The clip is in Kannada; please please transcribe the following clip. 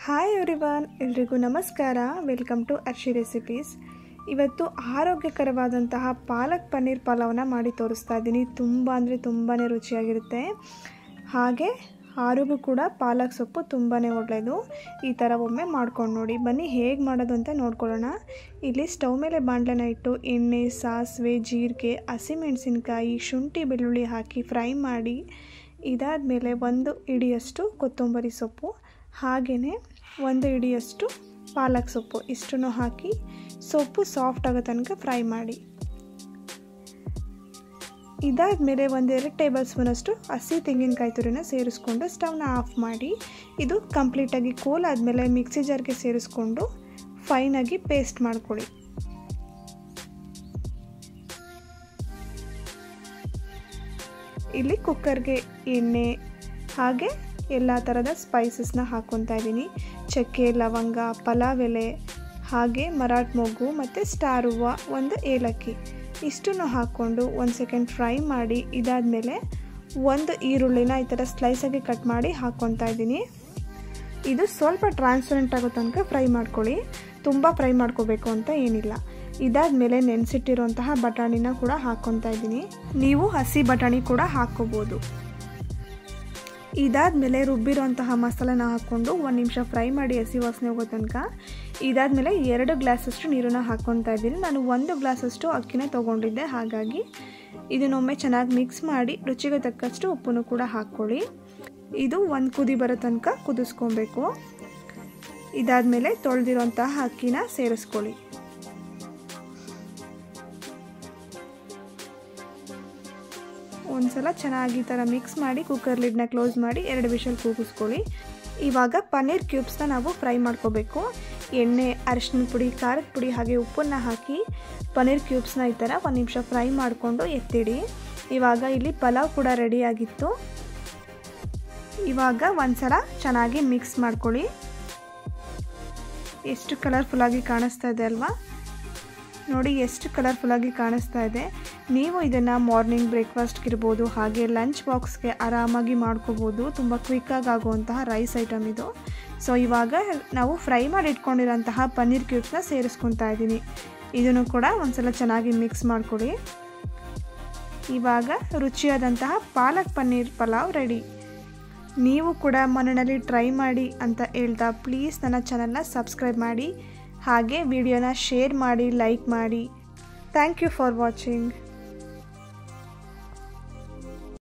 ಹಾಯ್ ಎವ್ರಿವನ್, ಎಲ್ರಿಗೂ ನಮಸ್ಕಾರ. Welcome to Arshi recipes. ಇವತ್ತು ಆರೋಗ್ಯಕರವಾದಂತಹ ಪಾಲಕ್ ಪನ್ನೀರ್ ಪಲಾವ್ನ ಮಾಡಿ ತೋರಿಸ್ತಾ ಇದ್ದೀನಿ. ತುಂಬ ಅಂದರೆ ತುಂಬಾ ರುಚಿಯಾಗಿರುತ್ತೆ. ಹಾಗೆ ಆರೋಗ್ಯ ಕೂಡ ಪಾಲಕ್ ಸೊಪ್ಪು ತುಂಬಾ ಒಳ್ಳೆಯದು. ಈ ಥರ ಒಮ್ಮೆ ಮಾಡ್ಕೊಂಡು ನೋಡಿ. ಬನ್ನಿ ಹೇಗೆ ಮಾಡೋದು ಅಂತ ನೋಡ್ಕೊಳ್ಳೋಣ. ಇಲ್ಲಿ ಸ್ಟವ್ ಮೇಲೆ ಬಾಣಲೆನ ಇಟ್ಟು ಎಣ್ಣೆ, ಸಾಸಿವೆ, ಜೀರಿಗೆ, ಹಸಿಮೆಣಸಿನ್ಕಾಯಿ, ಶುಂಠಿ, ಬೆಳ್ಳುಳ್ಳಿ ಹಾಕಿ ಫ್ರೈ ಮಾಡಿ, ಇದಾದಮೇಲೆ 1 ಹಿಡಿಯಷ್ಟು ಕೊತ್ತಂಬರಿ ಸೊಪ್ಪು, ಹಾಗೆಯೇ 1 ಹಿಡಿಯಷ್ಟು ಪಾಲಕ್ ಸೊಪ್ಪು ಇಷ್ಟನ್ನು ಹಾಕಿ ಸೊಪ್ಪು ಸಾಫ್ಟ್ ಆಗೋ ತನಕ ಫ್ರೈ ಮಾಡಿ. ಇದಾದಮೇಲೆ 1-2 ಟೇಬಲ್ ಸ್ಪೂನಷ್ಟು ಹಸಿ ತೆಂಗಿನಕಾಯಿ ತುರಿನ ಸೇರಿಸ್ಕೊಂಡು ಸ್ಟವ್ನ ಆಫ್ ಮಾಡಿ, ಇದು ಕಂಪ್ಲೀಟಾಗಿ ಕೂಲ್ ಆದಮೇಲೆ ಮಿಕ್ಸಿ ಜಾರ್ಗೆ ಸೇರಿಸ್ಕೊಂಡು ಫೈನಾಗಿ ಪೇಸ್ಟ್ ಮಾಡ್ಕೊಳ್ಳಿ. ಇಲ್ಲಿ ಕುಕ್ಕರ್ಗೆ ಎಣ್ಣೆ ಹಾಗೆ ಎಲ್ಲ ಥರದ ಸ್ಪೈಸಸ್ನ ಹಾಕ್ಕೊತಾ ಇದ್ದೀನಿ. ಚಕ್ಕೆ, ಲವಂಗ, ಪಲಾವ್ ಎಲೆ, ಹಾಗೆ ಮರಾಠ ಮೊಗ್ಗು ಮತ್ತು ಸ್ಟಾರ್ ಹೂವು, 1 ಏಲಕ್ಕಿ ಇಷ್ಟನ್ನು ಹಾಕ್ಕೊಂಡು 1 ಸೆಕೆಂಡ್ ಫ್ರೈ ಮಾಡಿ, ಇದಾದಮೇಲೆ 1 ಈರುಳ್ಳಿನ ಈ ಥರ ಸ್ಲೈಸಾಗಿ ಕಟ್ ಮಾಡಿ ಹಾಕ್ಕೊತಾ ಇದ್ದೀನಿ. ಇದು ಸ್ವಲ್ಪ ಟ್ರಾನ್ಸ್ಪರೆಂಟ್ ಆಗೋ ತನಕ ಫ್ರೈ ಮಾಡ್ಕೊಳ್ಳಿ. ತುಂಬ ಫ್ರೈ ಮಾಡ್ಕೋಬೇಕು ಅಂತ ಏನಿಲ್ಲ. ಇದಾದಮೇಲೆ ನೆನೆಸಿಟ್ಟಿರುವಂತಹ ಬಟಾಣಿನ ಕೂಡ ಹಾಕ್ಕೊತಾ ಇದ್ದೀನಿ. ನೀವು ಹಸಿ ಬಟಾಣಿ ಕೂಡ ಹಾಕ್ಕೋಬೋದು. ಇದಾದಮೇಲೆ ರುಬ್ಬಿರೋಂತಹ ಮಸಾಲೆನ ಹಾಕ್ಕೊಂಡು 1 ನಿಮಿಷ ಫ್ರೈ ಮಾಡಿ ಹಸಿ ವಾಸನೆ ಹೋಗೋ ತನಕ. ಇದಾದಮೇಲೆ 2 ಗ್ಲಾಸಷ್ಟು ನೀರನ್ನು ಹಾಕ್ಕೊತಾ ಇದ್ದೀನಿ. ನಾನು 1 ಗ್ಲಾಸಷ್ಟು ಅಕ್ಕಿನ ತೊಗೊಂಡಿದ್ದೆ, ಹಾಗಾಗಿ ಇದನ್ನೊಮ್ಮೆ ಚೆನ್ನಾಗಿ ಮಿಕ್ಸ್ ಮಾಡಿ ರುಚಿಗೆ ತಕ್ಕಷ್ಟು ಉಪ್ಪನ್ನು ಕೂಡ ಹಾಕ್ಕೊಳ್ಳಿ. ಇದು 1 ಕುದಿ ಬರೋ ತನಕ ಕುದಿಸ್ಕೊಬೇಕು. ಇದಾದಮೇಲೆ ತೊಳೆದಿರೋಂತಹ ಅಕ್ಕಿನ ಸೇರಿಸ್ಕೊಳ್ಳಿ. ಒಂದ್ಸಲ ಚೆನ್ನಾಗಿ ಈ ಥರ ಮಿಕ್ಸ್ ಮಾಡಿ ಕುಕ್ಕರ್ ಲಿಡ್ನ ಕ್ಲೋಸ್ ಮಾಡಿ 2 ವಿಷಲ್ ಕೂಗಿಸ್ಕೊಳ್ಳಿ. ಇವಾಗ ಪನ್ನೀರ್ ಕ್ಯೂಬ್ಸ್ನ ನಾವು ಫ್ರೈ ಮಾಡ್ಕೋಬೇಕು. ಎಣ್ಣೆ, ಅರಿಶಿನ ಪುಡಿ, ಖಾರದ ಪುಡಿ ಹಾಗೆ ಉಪ್ಪನ್ನು ಹಾಕಿ ಪನ್ನೀರ್ ಕ್ಯೂಬ್ಸ್ನ ಈ ಥರ 1 ನಿಮಿಷ ಫ್ರೈ ಮಾಡಿಕೊಂಡು ಎತ್ತಿಡಿ. ಇವಾಗ ಇಲ್ಲಿ ಪಲಾವ್ ಕೂಡ ರೆಡಿಯಾಗಿತ್ತು. ಇವಾಗ ಒಂದ್ಸಲ ಚೆನ್ನಾಗಿ ಮಿಕ್ಸ್ ಮಾಡ್ಕೊಳ್ಳಿ. ಎಷ್ಟು ಕಲರ್ಫುಲ್ಲಾಗಿ ಕಾಣಿಸ್ತಾ ಇದೆ ಅಲ್ವಾ? ನೋಡಿ ಎಷ್ಟು ಕಲರ್ಫುಲ್ಲಾಗಿ ಕಾಣಿಸ್ತಾ ಇದೆ. ನೀವು ಇದನ್ನು ಮಾರ್ನಿಂಗ್ ಬ್ರೇಕ್ಫಾಸ್ಟ್ಗಿರ್ಬೋದು, ಹಾಗೆ ಲಂಚ್ ಬಾಕ್ಸ್ಗೆ ಆರಾಮಾಗಿ ಮಾಡ್ಕೋಬೋದು. ತುಂಬ ಕ್ವಿಕ್ಕಾಗಿ ಆಗುವಂತಹ ರೈಸ್ ಐಟಮ್ ಇದು. ಸೊ ಇವಾಗ ನಾವು ಫ್ರೈ ಮಾಡಿ ಇಟ್ಕೊಂಡಿರೋಂತಹ ಪನ್ನೀರ್ ಕ್ಯೂಬ್ಸ್ನ ಸೇರಿಸ್ಕೊತಾ ಇದ್ದೀನಿ. ಇದನ್ನು ಕೂಡ ಒಂದ್ಸಲ ಚೆನ್ನಾಗಿ ಮಿಕ್ಸ್ ಮಾಡ್ಕೊಳ್ಳಿ. ಇವಾಗ ರುಚಿಯಾದಂತಹ ಪಾಲಕ್ ಪನ್ನೀರ್ ಪಲಾವ್ ರೆಡಿ. ನೀವು ಕೂಡ ಮನೆಯಲ್ಲಿ ಟ್ರೈ ಮಾಡಿ ಅಂತ ಹೇಳ್ತಾ ಪ್ಲೀಸ್ ನನ್ನ ಚಾನಲ್ನ ಸಬ್ಸ್ಕ್ರೈಬ್ ಮಾಡಿ, ಹಾಗೆ ವಿಡಿಯೋನ ಶೇರ್ ಮಾಡಿ, ಲೈಕ್ ಮಾಡಿ. Thank you for watching.